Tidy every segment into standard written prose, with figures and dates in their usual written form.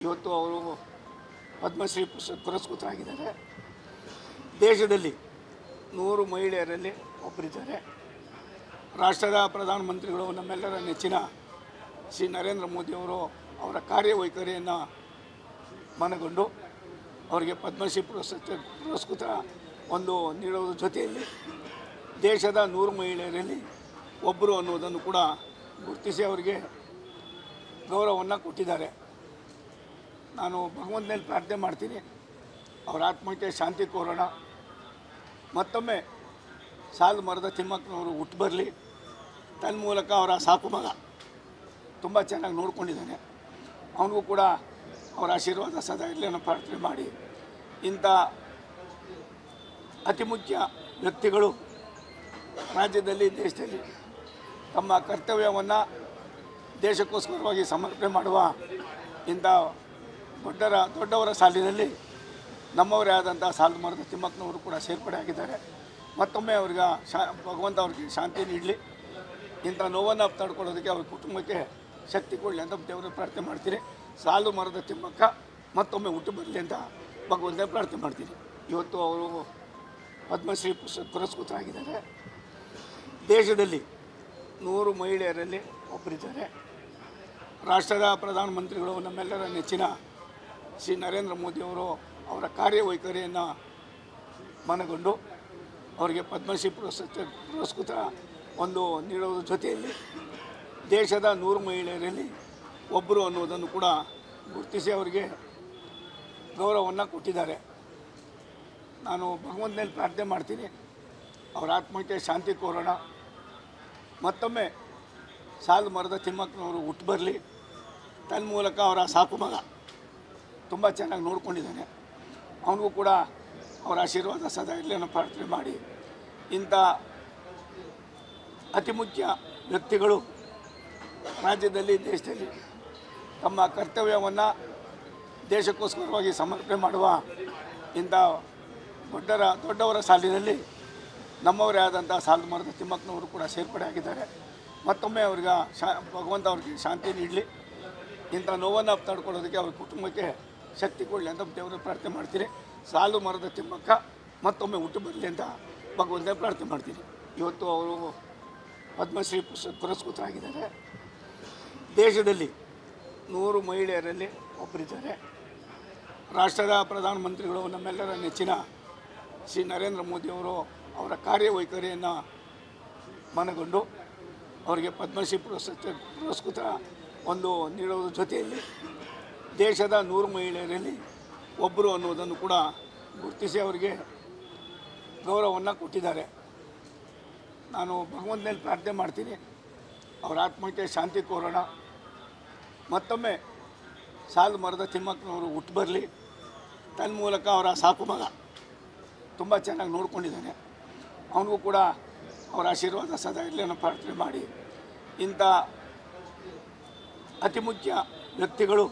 ಇವತ್ತು ಅವರು ಪದ್ಮಶ್ರೀ ಪುರಸ್ಕೃತರಾಗಿದ್ದಾರೆ. ದೇಶದಲ್ಲಿ 100 ಮಹಿಳೆಯರಲ್ಲಿ ಒಬ್ಬರಿದ್ದಾರೆ. ರಾಷ್ಟ್ರದ ಪ್ರಧಾನಮಂತ್ರಿಗಳು ನಮ್ಮೆಲ್ಲರ ನೆಚ್ಚಿನ ಶ್ರೀ ನರೇಂದ್ರ ಮೋದಿಯವರು ಅವರ ಕಾರ್ಯವೈಖರಿಯನ್ನು ಮನಗೊಂಡು ಅವರಿಗೆ ಪದ್ಮಶ್ರೀ ಪುರಸ್ಕೃತ ನೀಡುವುದರ ಜೊತೆಯಲ್ಲಿ ದೇಶದ 100 ಮಹಿಳೆಯರಲ್ಲಿ ಒಬ್ಬರು ಅನ್ನೋದನ್ನು ಕೂಡ ಗುರುತಿಸಿ ಅವರಿಗೆ ಗೌರವವನ್ನು ಕೊಟ್ಟಿದ್ದಾರೆ. ನಾನು ಭಗವಂತನಲ್ಲಿ ಪ್ರಾರ್ಥನೆ ಮಾಡ್ತೀನಿ, ಅವರ ಆತ್ಮಕ್ಕೆ ಶಾಂತಿ ಕೋರೋಣ. ಮತ್ತೊಮ್ಮೆ ಸಾಲು ಮರದ ತಿಮ್ಮಕ್ಕನವರು ಹುಟ್ಟು ಬರಲಿ. ತನ್ಮೂಲಕ ಅವರ ಸಾಕು ಮಗ ತುಂಬ ಚೆನ್ನಾಗಿ ನೋಡ್ಕೊಂಡಿದ್ದಾನೆ, ಅವನಿಗೂ ಕೂಡ ಅವರ ಆಶೀರ್ವಾದ ಸದಾ ಇರಲಿ ಅನ್ನೋ ಪ್ರಾರ್ಥನೆ ಮಾಡಿ, ಇಂಥ ಅತಿ ಮುಖ್ಯ ವ್ಯಕ್ತಿಗಳು ರಾಜ್ಯದಲ್ಲಿ ದೇಶದಲ್ಲಿ ತಮ್ಮ ಕರ್ತವ್ಯವನ್ನು ದೇಶಕ್ಕೋಸ್ಕರವಾಗಿ ಸಮರ್ಪಣೆ ಮಾಡುವ ಇಂಥ ದೊಡ್ಡವರ ಸಾಲಿನಲ್ಲಿ ನಮ್ಮವರೇ ಆದಂಥ ಸಾಲು ಮರದ ತಿಮ್ಮಕ್ಕನವರು ಕೂಡ ಸೇರ್ಪಡೆ ಆಗಿದ್ದಾರೆ. ಮತ್ತೊಮ್ಮೆ ಅವ್ರಿಗೆ ಭಗವಂತ ಅವ್ರಿಗೆ ಶಾಂತಿ ನೀಡಲಿ, ಇಂಥ ನೋವನ್ನು ತಡ್ಕೊಳ್ಳೋದಕ್ಕೆ ಅವ್ರ ಕುಟುಂಬಕ್ಕೆ ಶಕ್ತಿ ಕೊಡಲಿ ಅಂತ ದೇವರ ಪ್ರಾರ್ಥನೆ ಮಾಡ್ತೀನಿ. ಸಾಲು ಮರದ ತಿಮ್ಮಕ್ಕ ಮತ್ತೊಮ್ಮೆ ಹುಟ್ಟು ಬರಲಿ ಅಂತ ಭಗವಂತ ಪ್ರಾರ್ಥನೆ ಮಾಡ್ತೀನಿ. ಇವತ್ತು ಅವರು ಪದ್ಮಶ್ರೀ ಪುರಸ್ಕೃತರಾಗಿದ್ದಾರೆ. ದೇಶದಲ್ಲಿ 100 ಮಹಿಳೆಯರಲ್ಲಿ ಒಬ್ಬರಿದ್ದಾರೆ. ರಾಷ್ಟ್ರದ ಪ್ರಧಾನಮಂತ್ರಿಗಳು ನಮ್ಮೆಲ್ಲರ ನೆಚ್ಚಿನ ಶ್ರೀ ನರೇಂದ್ರ ಮೋದಿಯವರು ಅವರ ಕಾರ್ಯವೈಖರಿಯನ್ನು ಮನಗೊಂಡು ಅವರಿಗೆ ಪದ್ಮಶ್ರೀ ಪುರಸ್ಕೃತ ನೀಡುವುದರ ಜೊತೆಯಲ್ಲಿ ದೇಶದ 100 ಮಹಿಳೆಯರಲ್ಲಿ ಒಬ್ಬರು ಅನ್ನೋದನ್ನು ಕೂಡ ಗುರುತಿಸಿ ಅವರಿಗೆ ಗೌರವವನ್ನು ಕೊಟ್ಟಿದ್ದಾರೆ. ನಾನು ಭಗವಂತನಲ್ಲಿ ಪ್ರಾರ್ಥನೆ ಮಾಡ್ತೀನಿ, ಅವರ ಆತ್ಮಕ್ಕೆ ಶಾಂತಿ ಕೋರೋಣ. ಮತ್ತೊಮ್ಮೆ ಸಾಲು ಮರದ ತಿಮ್ಮಕ್ಕನವರು ಹುಟ್ಟು ಬರಲಿ. ತನ್ಮೂಲಕ ಅವರ ಸಾಕು ಮಗ ತುಂಬ ಚೆನ್ನಾಗಿ ನೋಡ್ಕೊಂಡಿದ್ದಾನೆ, ಅವನಿಗೂ ಕೂಡ ಅವರ ಆಶೀರ್ವಾದ ಸದಾ ಇರಲಿ ಅನ್ನೋ ಪ್ರಾರ್ಥನೆ ಮಾಡಿ, ಇಂಥ ಅತಿ ಮುಖ್ಯ ವ್ಯಕ್ತಿಗಳು ರಾಜ್ಯದಲ್ಲಿ ದೇಶದಲ್ಲಿ ತಮ್ಮ ಕರ್ತವ್ಯವನ್ನು ದೇಶಕ್ಕೋಸ್ಕರವಾಗಿ ಸಮರ್ಪಣೆ ಮಾಡುವ ಇಂಥ ದೊಡ್ಡವರ ಸಾಲಿನಲ್ಲಿ ನಮ್ಮವರೇ ಆದಂಥ ಸಾಲು ಮರದ ತಿಮ್ಮಕ್ಕನವರು ಕೂಡ ಸೇರ್ಪಡೆ ಆಗಿದ್ದಾರೆ. ಮತ್ತೊಮ್ಮೆ ಅವ್ರಿಗೆ ಭಗವಂತ ಅವ್ರಿಗೆ ಶಾಂತಿ ನೀಡಲಿ, ಇಂಥ ನೋವನ್ನು ತಡ್ಕೊಳ್ಳೋದಕ್ಕೆ ಅವ್ರ ಕುಟುಂಬಕ್ಕೆ ಶಕ್ತಿ ಕೊಡಲಿ ಅಂತ ದೇವರ ಪ್ರಾರ್ಥನೆ ಮಾಡ್ತೀನಿ. ಸಾಲು ಮರದ ತಿಮ್ಮಕ್ಕ ಮತ್ತೊಮ್ಮೆ ಹುಟ್ಟು ಬರಲಿ ಅಂತ ಭಗವಂತ ಪ್ರಾರ್ಥನೆ ಮಾಡ್ತೀನಿ. ಇವತ್ತು ಅವರು ಪದ್ಮಶ್ರೀ ಪುರಸ್ಕೃತರಾಗಿದ್ದಾರೆ. ದೇಶದಲ್ಲಿ 100 ಮಹಿಳೆಯರಲ್ಲಿ ಒಬ್ಬರಿದ್ದಾರೆ. ರಾಷ್ಟ್ರದ ಪ್ರಧಾನಮಂತ್ರಿಗಳು ನಮ್ಮೆಲ್ಲರ ನೆಚ್ಚಿನ ಶ್ರೀ ನರೇಂದ್ರ ಮೋದಿಯವರು ಅವರ ಕಾರ್ಯವೈಖರಿಯನ್ನು ಮನಗೊಂಡು ಅವರಿಗೆ ಪದ್ಮಶ್ರೀ ಪುರಸ್ಕೃತ ನೀಡುವುದರ ಜೊತೆಯಲ್ಲಿ ದೇಶದ 100 ಮಹಿಳೆಯರಲ್ಲಿ ಒಬ್ಬರು ಅನ್ನೋದನ್ನು ಕೂಡ ಗುರುತಿಸಿ ಅವರಿಗೆ ಗೌರವವನ್ನು ಕೊಟ್ಟಿದ್ದಾರೆ. ನಾನು ಭಗವಂತನಲ್ಲಿ ಪ್ರಾರ್ಥನೆ ಮಾಡ್ತೀನಿ, ಅವರ ಆತ್ಮಕ್ಕೆ ಶಾಂತಿ ಕೋರೋಣ. ಮತ್ತೊಮ್ಮೆ ಸಾಲು ಮರದ ತಿಮ್ಮಕ್ಕನವರು ಹುಟ್ಟು ಬರಲಿ. ತನ್ಮೂಲಕ ಅವರ ಸಾಕು ಮಗ ತುಂಬ ಚೆನ್ನಾಗಿ ನೋಡ್ಕೊಂಡಿದ್ದಾನೆ, ಅವನಿಗೂ ಕೂಡ ಅವರ ಆಶೀರ್ವಾದ ಸದಾ ಇರಲಿ ಅನ್ನೋ ಪ್ರಾರ್ಥನೆ ಮಾಡಿ, ಇಂಥ ಅತಿ ಮುಖ್ಯ ವ್ಯಕ್ತಿಗಳು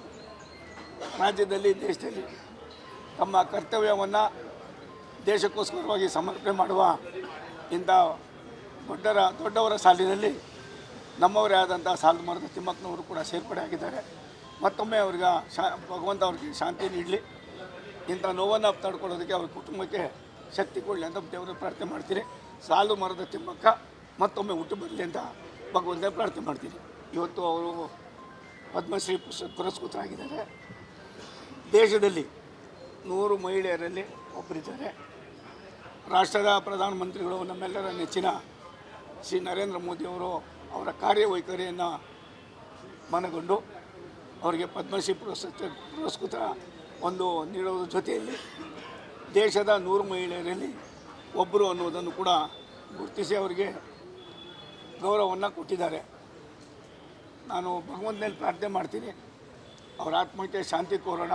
ರಾಜ್ಯದಲ್ಲಿ ದೇಶದಲ್ಲಿ ತಮ್ಮ ಕರ್ತವ್ಯವನ್ನು ದೇಶಕ್ಕೋಸ್ಕರವಾಗಿ ಸಮರ್ಪಣೆ ಮಾಡುವ ಇಂಥ ದೊಡ್ಡವರ ಸಾಲಿನಲ್ಲಿ ನಮ್ಮವರೇ ಆದಂಥ ಸಾಲು ಮರದ ತಿಮ್ಮಕ್ಕನವರು ಕೂಡ ಸೇರ್ಪಡೆ ಆಗಿದ್ದಾರೆ. ಮತ್ತೊಮ್ಮೆ ಅವ್ರಿಗೆ ಭಗವಂತ ಅವ್ರಿಗೆ ಶಾಂತಿ ನೀಡಲಿ, ಇಂಥ ನೋವನ್ನು ತಡ್ಕೊಳ್ಳೋದಕ್ಕೆ ಅವ್ರ ಕುಟುಂಬಕ್ಕೆ ಶಕ್ತಿ ಕೊಡಲಿ ಅಂತ ದೇವರ ಪ್ರಾರ್ಥನೆ ಮಾಡ್ತೀನಿ. ಸಾಲು ಮರದ ತಿಮ್ಮಕ್ಕ ಮತ್ತೊಮ್ಮೆ ಹುಟ್ಟು ಬರಲಿ ಅಂತ ಭಗವಂತ ಪ್ರಾರ್ಥನೆ ಮಾಡ್ತೀನಿ. ಇವತ್ತು ಅವರು ಪದ್ಮಶ್ರೀ ಪುರಸ್ಕೃತರಾಗಿದ್ದಾರೆ. ದೇಶದಲ್ಲಿ 100 ಮಹಿಳೆಯರಲ್ಲಿ ಒಬ್ಬರಿದ್ದಾರೆ. ರಾಷ್ಟ್ರದ ಪ್ರಧಾನಮಂತ್ರಿಗಳು ನಮ್ಮೆಲ್ಲರ ನೆಚ್ಚಿನ ಶ್ರೀ ನರೇಂದ್ರ ಮೋದಿಯವರು ಅವರ ಕಾರ್ಯವೈಖರಿಯನ್ನು ಮನಗೊಂಡು ಅವರಿಗೆ ಪದ್ಮಶ್ರೀ ಪುರಸ್ಕೃತ ನೀಡುವುದರ ಜೊತೆಯಲ್ಲಿ ದೇಶದ 100 ಮಹಿಳೆಯರಲ್ಲಿ ಒಬ್ಬರು ಅನ್ನೋದನ್ನು ಕೂಡ ಗುರುತಿಸಿ ಅವರಿಗೆ ಗೌರವವನ್ನು ಕೊಟ್ಟಿದ್ದಾರೆ. ನಾನು ಭಗವಂತನಲ್ಲಿ ಪ್ರಾರ್ಥನೆ ಮಾಡ್ತೀನಿ, ಅವರ ಆತ್ಮಕ್ಕೆ ಶಾಂತಿ ಕೋರೋಣ.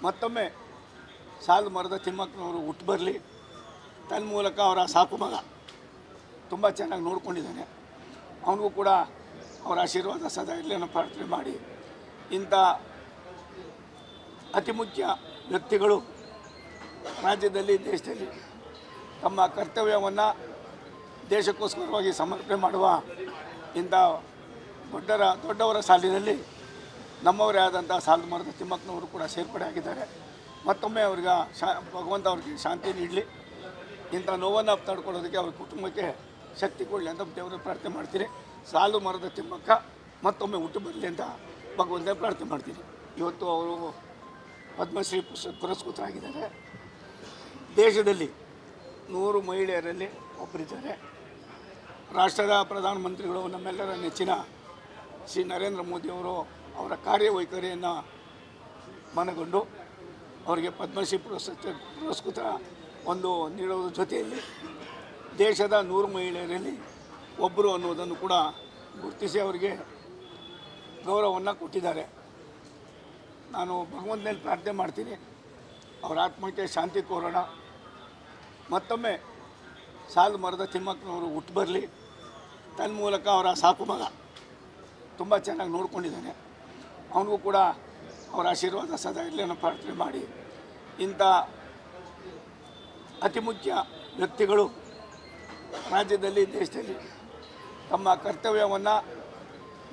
ಮತ್ತೊಮ್ಮೆ ಸಾಲು ಮರದ ತಿಮ್ಮಕ್ಕನವರು ಹುಟ್ಟು ಬರಲಿ. ತನ್ಮೂಲಕ ಅವರ ಸಾಕು ಮಗ ತುಂಬ ಚೆನ್ನಾಗಿ ನೋಡ್ಕೊಂಡಿದ್ದಾನೆ, ಅವನಿಗೂ ಕೂಡ ಅವರ ಆಶೀರ್ವಾದ ಸದಾ ಇರಲಿ ಅನ್ನೋ ಪ್ರಾರ್ಥನೆ ಮಾಡಿ, ಇಂಥ ಅತಿ ಮುಖ್ಯ ವ್ಯಕ್ತಿಗಳು ರಾಜ್ಯದಲ್ಲಿ ದೇಶದಲ್ಲಿ ತಮ್ಮ ಕರ್ತವ್ಯವನ್ನು ದೇಶಕ್ಕೋಸ್ಕರವಾಗಿ ಸಮರ್ಪಣೆ ಮಾಡುವ ಇಂಥ ದೊಡ್ಡವರ ಸಾಲಿನಲ್ಲಿ ನಮ್ಮವರೇ ಆದಂಥ ಸಾಲು ಮರದ ತಿಮ್ಮಕ್ಕನವರು ಕೂಡ ಸೇರ್ಪಡೆ ಆಗಿದ್ದಾರೆ. ಮತ್ತೊಮ್ಮೆ ಅವ್ರಿಗೆ ಭಗವಂತ ಅವ್ರಿಗೆ ಶಾಂತಿ ನೀಡಲಿ. ಇಂಥ ನೋವನ್ನು ತಡ್ಕೊಳ್ಳೋದಕ್ಕೆ ಅವ್ರ ಕುಟುಂಬಕ್ಕೆ ಶಕ್ತಿ ಕೊಡಲಿ ಅಂತ ದೇವರ ಪ್ರಾರ್ಥನೆ ಮಾಡ್ತೀನಿ. ಸಾಲು ಮರದ ತಿಮ್ಮಕ್ಕ ಮತ್ತೊಮ್ಮೆ ಹುಟ್ಟು ಬರಲಿ ಅಂತ ಭಗವಂತ ಪ್ರಾರ್ಥನೆ ಮಾಡ್ತೀನಿ. ಇವತ್ತು ಅವರು ಪದ್ಮಶ್ರೀ ಪುರಸ್ಕೃತರಾಗಿದ್ದಾರೆ. ದೇಶದಲ್ಲಿ 100 ಮಹಿಳೆಯರಲ್ಲಿ ಒಬ್ಬರಿದ್ದಾರೆ. ರಾಷ್ಟ್ರದ ಪ್ರಧಾನಮಂತ್ರಿಗಳು ನಮ್ಮೆಲ್ಲರ ನೆಚ್ಚಿನ ಶ್ರೀ ನರೇಂದ್ರ ಮೋದಿಯವರು ಅವರ ಕಾರ್ಯವೈಖರಿಯನ್ನು ಮನಗೊಂಡು ಅವರಿಗೆ ಪದ್ಮಶ್ರೀ ಪುರಸ್ಕೃತ ಒಂದು ನೀಡುವುದರ ಜೊತೆಯಲ್ಲಿ ದೇಶದ 100 ಮಹಿಳೆಯರಲ್ಲಿ ಒಬ್ಬರು ಅನ್ನೋದನ್ನು ಕೂಡ ಗುರುತಿಸಿ ಅವರಿಗೆ ಗೌರವವನ್ನು ಕೊಟ್ಟಿದ್ದಾರೆ. ನಾನು ಭಗವಂತನಲ್ಲಿ ಪ್ರಾರ್ಥನೆ ಮಾಡ್ತೀನಿ, ಅವರ ಆತ್ಮಕ್ಕೆ ಶಾಂತಿ ಕೋರೋಣ. ಮತ್ತೊಮ್ಮೆ ಸಾಲು ಮರದ ತಿಮ್ಮಕ್ಕನವರು ಹುಟ್ಟು ಬರಲಿ. ತನ್ಮೂಲಕ ಅವರ ಸಾಕು ಮಗ ತುಂಬ ಚೆನ್ನಾಗಿ ನೋಡ್ಕೊಂಡಿದ್ದಾನೆ, ಅವನಿಗೂ ಕೂಡ ಅವರ ಆಶೀರ್ವಾದ ಸದಾ ಇರಲಿ ಅನ್ನೋ ಪ್ರಾರ್ಥನೆ ಮಾಡಿ, ಇಂಥ ಅತಿ ಮುಖ್ಯ ವ್ಯಕ್ತಿಗಳು ರಾಜ್ಯದಲ್ಲಿ ದೇಶದಲ್ಲಿ ತಮ್ಮ ಕರ್ತವ್ಯವನ್ನು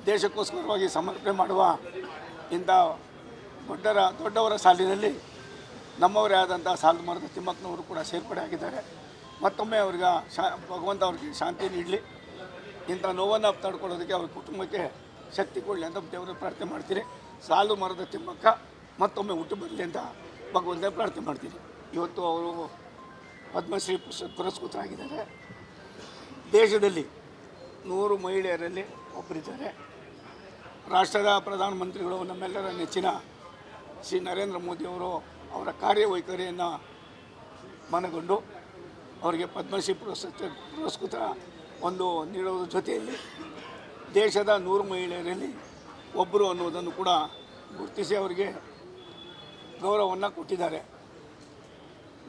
ದೇಶಕ್ಕೋಸ್ಕರವಾಗಿ ಸಮರ್ಪಣೆ ಮಾಡುವ ಇಂಥ ದೊಡ್ಡವರ ಸಾಲಿನಲ್ಲಿ ನಮ್ಮವರೇ ಆದಂಥ ಸಾಲು ಮರದ ತಿಮ್ಮಕ್ಕನವರು ಕೂಡ ಸೇರ್ಪಡೆ ಆಗಿದ್ದಾರೆ. ಮತ್ತೊಮ್ಮೆ ಅವ್ರಿಗೆ ಭಗವಂತ ಅವ್ರಿಗೆ ಶಾಂತಿ ನೀಡಲಿ. ಇಂಥ ನೋವನ್ನು ತಡ್ಕೊಳ್ಳೋದಕ್ಕೆ ಅವ್ರ ಕುಟುಂಬಕ್ಕೆ ಶಕ್ತಿ ಕೊಡಲಿ ಅಂತ ದೇವರ ಪ್ರಾರ್ಥನೆ ಮಾಡ್ತೀನಿ. ಸಾಲು ಮರದ ತಿಮ್ಮಕ್ಕ ಮತ್ತೊಮ್ಮೆ ಹುಟ್ಟು ಬರಲಿ ಅಂತ ಭಗವಂತ ಪ್ರಾರ್ಥನೆ ಮಾಡ್ತೀನಿ. ಇವತ್ತು ಅವರು ಪದ್ಮಶ್ರೀ ಪುರಸ್ಕೃತರಾಗಿದ್ದಾರೆ. ದೇಶದಲ್ಲಿ 100 ಮಹಿಳೆಯರಲ್ಲಿ ಒಬ್ಬರಿದ್ದಾರೆ. ರಾಷ್ಟ್ರದ ಪ್ರಧಾನಮಂತ್ರಿಗಳು ನಮ್ಮೆಲ್ಲರ ನೆಚ್ಚಿನ ಶ್ರೀ ನರೇಂದ್ರ ಮೋದಿಯವರು ಅವರ ಕಾರ್ಯವೈಖರಿಯನ್ನು ಮನಗೊಂಡು ಅವರಿಗೆ ಪದ್ಮಶ್ರೀ ಪುರಸ್ಕೃತ ಒಂದು ನೀಡುವುದರ ಜೊತೆಯಲ್ಲಿ ದೇಶದ 100 ಮಹಿಳೆಯರಲ್ಲಿ ಒಬ್ಬರು ಅನ್ನೋದನ್ನು ಕೂಡ ಗುರುತಿಸಿ ಅವರಿಗೆ ಗೌರವವನ್ನು ಕೊಟ್ಟಿದ್ದಾರೆ.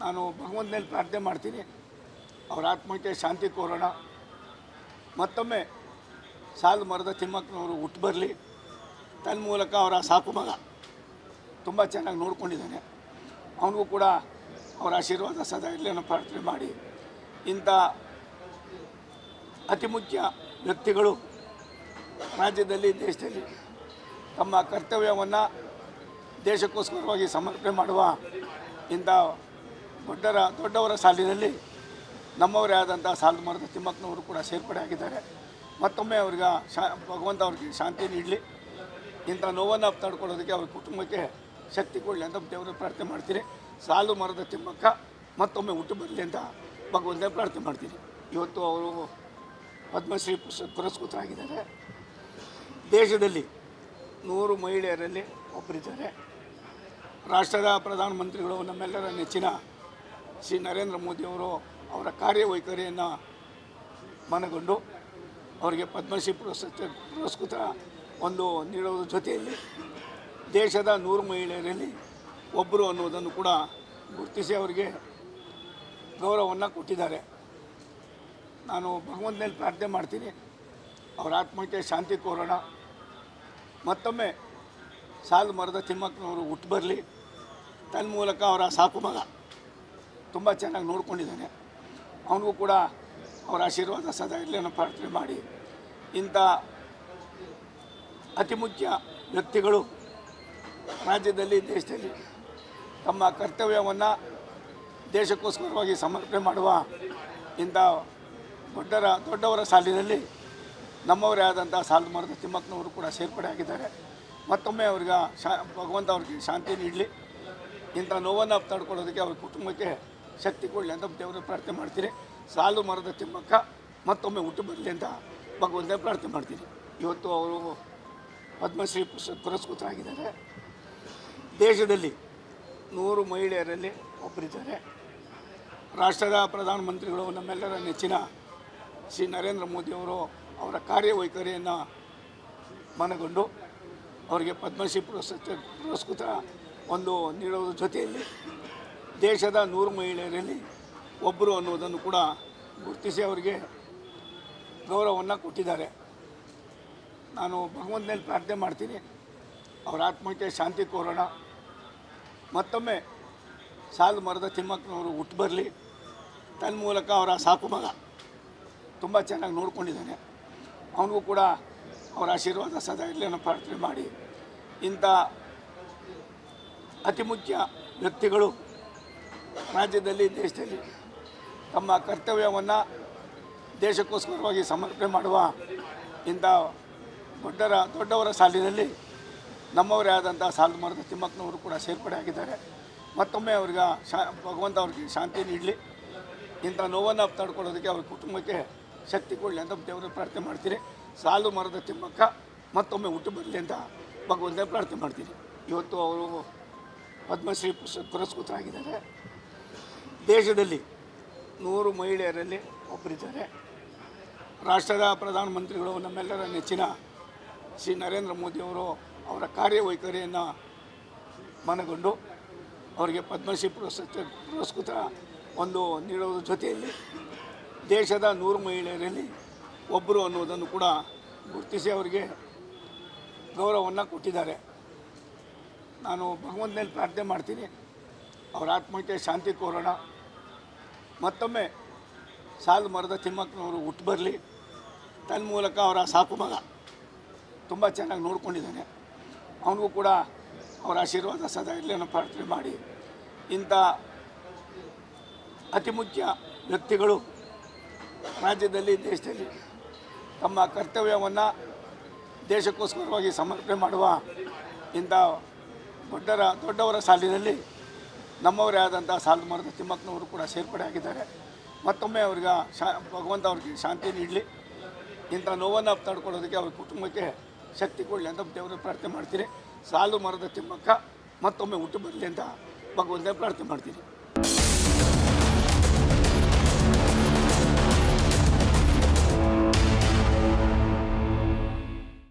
ನಾನು ಭಗವಂತನಲ್ಲಿ ಪ್ರಾರ್ಥನೆ ಮಾಡ್ತೀನಿ, ಅವರ ಆತ್ಮಕ್ಕೆ ಶಾಂತಿ ಕೋರೋಣ. ಮತ್ತೊಮ್ಮೆ ಸಾಲು ಮರದ ತಿಮ್ಮಕ್ಕನವರು ಹುಟ್ಟು ಬರಲಿ. ತನ್ಮೂಲಕ ಅವರ ಸಾಕು ಮಗ ತುಂಬ ಚೆನ್ನಾಗಿ ನೋಡ್ಕೊಂಡಿದ್ದಾನೆ, ಅವನಿಗೂ ಕೂಡ ಅವರ ಆಶೀರ್ವಾದ ಸದಾ ಇರಲಿ ಅನ್ನೋ ಪ್ರಾರ್ಥನೆ ಮಾಡಿ, ಇಂಥ ಅತಿ ಮುಖ್ಯ ವ್ಯಕ್ತಿಗಳು ರಾಜ್ಯದಲ್ಲಿ ದೇಶದಲ್ಲಿ ತಮ್ಮ ಕರ್ತವ್ಯವನ್ನು ದೇಶಕ್ಕೋಸ್ಕರವಾಗಿ ಸಮರ್ಪಣೆ ಮಾಡುವ ಇಂಥ ದೊಡ್ಡವರ ಸಾಲಿನಲ್ಲಿ ನಮ್ಮವರೇ ಆದಂಥ ಸಾಲು ಮರದ ತಿಮ್ಮಕ್ಕನವರು ಕೂಡ ಸೇರ್ಪಡೆ ಆಗಿದ್ದಾರೆ. ಮತ್ತೊಮ್ಮೆ ಅವ್ರಿಗೆ ಭಗವಂತ ಅವ್ರಿಗೆ ಶಾಂತಿ ನೀಡಲಿ. ಇಂಥ ನೋವನ್ನು ತಡ್ಕೊಳ್ಳೋದಕ್ಕೆ ಅವ್ರ ಕುಟುಂಬಕ್ಕೆ ಶಕ್ತಿ ಕೊಡಲಿ ಅಂತ ದೇವರ ಪ್ರಾರ್ಥನೆ ಮಾಡ್ತೀನಿ. ಸಾಲು ಮರದ ತಿಮ್ಮಕ್ಕ ಮತ್ತೊಮ್ಮೆ ಹುಟ್ಟು ಬರಲಿ ಅಂತ ಭಗವಂತ ಪ್ರಾರ್ಥನೆ ಮಾಡ್ತೀನಿ. ಇವತ್ತು ಅವರು ಪದ್ಮಶ್ರೀ ಪುರಸ್ಕೃತರಾಗಿದ್ದಾರೆ. ದೇಶದಲ್ಲಿ 100 ಮಹಿಳೆಯರಲ್ಲಿ ಒಬ್ಬರಿದ್ದಾರೆ. ರಾಷ್ಟ್ರದ ಪ್ರಧಾನಮಂತ್ರಿಗಳು ನಮ್ಮೆಲ್ಲರ ನೆಚ್ಚಿನ ಶ್ರೀ ನರೇಂದ್ರ ಮೋದಿಯವರು ಅವರ ಕಾರ್ಯವೈಖರಿಯನ್ನು ಮನಗೊಂಡು ಅವರಿಗೆ ಪದ್ಮಶ್ರೀ ಪುರಸ್ಕೃತ ಒಂದು ನೀಡುವುದರ ಜೊತೆಯಲ್ಲಿ ದೇಶದ 100 ಮಹಿಳೆಯರಲ್ಲಿ ಒಬ್ಬರು ಅನ್ನೋದನ್ನು ಕೂಡ ಗುರುತಿಸಿ ಅವರಿಗೆ ಗೌರವವನ್ನು ಕೊಟ್ಟಿದ್ದಾರೆ. ನಾನು ಭಗವಂತನಲ್ಲಿ ಪ್ರಾರ್ಥನೆ ಮಾಡ್ತೀನಿ, ಅವರ ಆತ್ಮಕ್ಕೆ ಶಾಂತಿ ಕೋರೋಣ. ಮತ್ತೊಮ್ಮೆ ಸಾಲು ಮರದ ತಿಮ್ಮಕ್ಕನವರು ಹುಟ್ಟು ಬರಲಿ. ತನ್ಮೂಲಕ ಅವರ ಸಾಕು ಮಗ ತುಂಬ ಚೆನ್ನಾಗಿ ನೋಡ್ಕೊಂಡಿದ್ದಾನೆ, ಅವನಿಗೂ ಕೂಡ ಅವರ ಆಶೀರ್ವಾದ ಸದಾ ಇರಲಿ ಅನ್ನೋ ಪ್ರಾರ್ಥನೆ ಮಾಡಿ, ಇಂಥ ಅತಿ ಮುಖ್ಯ ವ್ಯಕ್ತಿಗಳು ರಾಜ್ಯದಲ್ಲಿ ದೇಶದಲ್ಲಿ ತಮ್ಮ ಕರ್ತವ್ಯವನ್ನು ದೇಶಕ್ಕೋಸ್ಕರವಾಗಿ ಸಮರ್ಪಣೆ ಮಾಡುವ ಇಂಥ ದೊಡ್ಡವರ ಸಾಲಿನಲ್ಲಿ ನಮ್ಮವರೇ ಆದಂಥ ಸಾಲು ಮರದ ತಿಮ್ಮಕ್ಕನವರು ಕೂಡ ಸೇರ್ಪಡೆ ಆಗಿದ್ದಾರೆ. ಮತ್ತೊಮ್ಮೆ ಅವ್ರಿಗೆ ಭಗವಂತ ಅವ್ರಿಗೆ ಶಾಂತಿ ನೀಡಲಿ. ಇಂಥ ನೋವನ್ನು ತಡ್ಕೊಳ್ಳೋದಕ್ಕೆ ಅವ್ರ ಕುಟುಂಬಕ್ಕೆ ಶಕ್ತಿ ಕೊಡಲಿ ಅಂತ ದೇವರ ಪ್ರಾರ್ಥನೆ ಮಾಡ್ತೀನಿ. ಸಾಲು ಮರದ ತಿಮ್ಮಕ್ಕ ಮತ್ತೊಮ್ಮೆ ಹುಟ್ಟು ಬರಲಿ ಅಂತ ಭಗವಂತ ಪ್ರಾರ್ಥನೆ ಮಾಡ್ತೀನಿ. ಇವತ್ತು ಅವರು ಪದ್ಮಶ್ರೀ ಪುರಸ್ಕೃತರಾಗಿದ್ದಾರೆ. ದೇಶದಲ್ಲಿ 100 ಮಹಿಳೆಯರಲ್ಲಿ ಒಬ್ಬರಿದ್ದಾರೆ. ರಾಷ್ಟ್ರದ ಪ್ರಧಾನಮಂತ್ರಿಗಳು ನಮ್ಮೆಲ್ಲರ ನೆಚ್ಚಿನ ಶ್ರೀ ನರೇಂದ್ರ ಮೋದಿಯವರು ಅವರ ಕಾರ್ಯವೈಖರಿಯನ್ನು ಮನಗೊಂಡು ಅವರಿಗೆ ಪದ್ಮಶ್ರೀ ಪುರಸ್ಕೃತ ಒಂದು ನೀಡುವುದರ ಜೊತೆಯಲ್ಲಿ ದೇಶದ 100 ಮಹಿಳೆಯರಲ್ಲಿ ಒಬ್ಬರು ಅನ್ನೋದನ್ನು ಕೂಡ ಗುರುತಿಸಿ ಅವರಿಗೆ ಗೌರವವನ್ನು ಕೊಟ್ಟಿದ್ದಾರೆ. ನಾನು ಭಗವಂತನಲ್ಲಿ ಪ್ರಾರ್ಥನೆ ಮಾಡ್ತೀನಿ, ಅವರ ಆತ್ಮಕ್ಕೆ ಶಾಂತಿ ಕೋರೋಣ. ಮತ್ತೊಮ್ಮೆ ಸಾಲು ಮರದ ತಿಮ್ಮಕ್ಕನವರು ಹುಟ್ಟು ಬರಲಿ. ತನ್ಮೂಲಕ ಅವರ ಸಾಕು ಮಗ ತುಂಬ ಚೆನ್ನಾಗಿ ನೋಡ್ಕೊಂಡಿದ್ದಾನೆ, ಅವನಿಗೂ ಕೂಡ ಅವರ ಆಶೀರ್ವಾದ ಸದಾ ಇರಲಿ ಅನ್ನೋ ಪ್ರಾರ್ಥನೆ ಮಾಡಿ, ಇಂಥ ಅತಿ ಮುಖ್ಯ ವ್ಯಕ್ತಿಗಳು ರಾಜ್ಯದಲ್ಲಿ ದೇಶದಲ್ಲಿ ತಮ್ಮ ಕರ್ತವ್ಯವನ್ನು ದೇಶಕ್ಕೋಸ್ಕರವಾಗಿ ಸಮರ್ಪಣೆ ಮಾಡುವ ಇಂಥ ದೊಡ್ಡವರ ಸಾಲಿನಲ್ಲಿ ನಮ್ಮವರೇ ಆದಂಥ ಸಾಲುಮರದ ತಿಮ್ಮಕ್ಕನವರು ಕೂಡ ಸೇರ್ಪಡೆ ಆಗಿದ್ದಾರೆ. ಮತ್ತೊಮ್ಮೆ ಅವ್ರಿಗೆ ಭಗವಂತ ಅವ್ರಿಗೆ ಶಾಂತಿ ನೀಡಲಿ, ಇಂಥ ನೋವನ್ನು ತಡ್ಕೊಳ್ಳೋದಕ್ಕೆ ಅವ್ರ ಕುಟುಂಬಕ್ಕೆ ಶಕ್ತಿ ಕೊಡಲಿ ಅಂತ ದೇವರ ಪ್ರಾರ್ಥನೆ ಮಾಡ್ತೀನಿ. ಸಾಲುಮರದ ತಿಮ್ಮಕ್ಕ ಮತ್ತೊಮ್ಮೆ ಹುಟ್ಟು ಬರಲಿ ಅಂತ ಭಗವಂತ ಪ್ರಾರ್ಥನೆ ಮಾಡ್ತೀನಿ. ಇವತ್ತು ಅವರು ಪದ್ಮಶ್ರೀ ಪುರಸ್ಕೃತರಾಗಿದ್ದಾರೆ. ದೇಶದಲ್ಲಿ 100 ಮಹಿಳೆಯರಲ್ಲಿ ಒಬ್ಬರಿದ್ದಾರೆ. ರಾಷ್ಟ್ರದ ಪ್ರಧಾನಮಂತ್ರಿಗಳು ನಮ್ಮೆಲ್ಲರ ನೆಚ್ಚಿನ ಶ್ರೀ ನರೇಂದ್ರ ಮೋದಿಯವರು ಅವರ ಕಾರ್ಯವೈಖರಿಯನ್ನು ಮನಗೊಂಡು ಅವರಿಗೆ ಪದ್ಮಶ್ರೀ ಪುರಸ್ಕೃತ ನೀಡೋದ್ರ ಜೊತೆಯಲ್ಲಿ ದೇಶದ 100 ಮಹಿಳೆಯರಲ್ಲಿ ಒಬ್ಬರು ಅನ್ನೋದನ್ನು ಕೂಡ ಗುರುತಿಸಿ ಅವರಿಗೆ ಗೌರವವನ್ನು ಕೊಟ್ಟಿದ್ದಾರೆ. ನಾನು ಭಗವಂತನಲ್ಲಿ ಪ್ರಾರ್ಥನೆ ಮಾಡ್ತೀನಿ, ಅವರ ಆತ್ಮಕ್ಕೆ ಶಾಂತಿ ಕೋರೋಣ. ಮತ್ತೊಮ್ಮೆ ಸಾಲುಮರದ ತಿಮ್ಮಕ್ಕನವರು ಹುಟ್ಟು ಬರಲಿ. ತನ್ನ ಮೂಲಕ ಅವರ ಸಾಕು ಮಗ ತುಂಬ ಚೆನ್ನಾಗಿ ನೋಡ್ಕೊಂಡಿದ್ದಾನೆ, ಅವನಿಗೂ ಕೂಡ ಅವರ ಆಶೀರ್ವಾದ ಸದಾ ಇರಲಿ ಅನ್ನೋ ಪ್ರಾರ್ಥನೆ ಮಾಡಿ, ಇಂಥ ಅತಿ ಮುಖ್ಯ ವ್ಯಕ್ತಿಗಳು ರಾಜ್ಯದಲ್ಲಿ ದೇಶದಲ್ಲಿ ತಮ್ಮ ಕರ್ತವ್ಯವನ್ನು ದೇಶಕ್ಕೋಸ್ಕರವಾಗಿ ಸಮರ್ಪಣೆ ಮಾಡುವ ಇಂಥ ದೊಡ್ಡವರ ಸಾಲಿನಲ್ಲಿ ನಮ್ಮವರೇ ಆದಂಥ ಸಾಲುಮರದ ತಿಮ್ಮಕ್ಕನವರು ಕೂಡ ಸೇರ್ಪಡೆ ಆಗಿದ್ದಾರೆ. ಮತ್ತೊಮ್ಮೆ ಅವ್ರಿಗೆ ಭಗವಂತ ಅವ್ರಿಗೆ ಶಾಂತಿ ನೀಡಲಿ, ಇಂಥ ನೋವನ್ನು ತಡ್ಕೊಳ್ಳೋದಕ್ಕೆ ಅವ್ರ ಕುಟುಂಬಕ್ಕೆ ಶಕ್ತಿ ಕೊಡಲಿ ಅಂತ ದೇವರ ಪ್ರಾರ್ಥನೆ ಮಾಡ್ತೀನಿ. ಸಾಲುಮರದ ತಿಮ್ಮಕ್ಕ ಮತ್ತೊಮ್ಮೆ ಹುಟ್ಟು ಬರಲಿ ಅಂತ ಭಗವಂತ ಪ್ರಾರ್ಥನೆ ಮಾಡ್ತೀನಿ.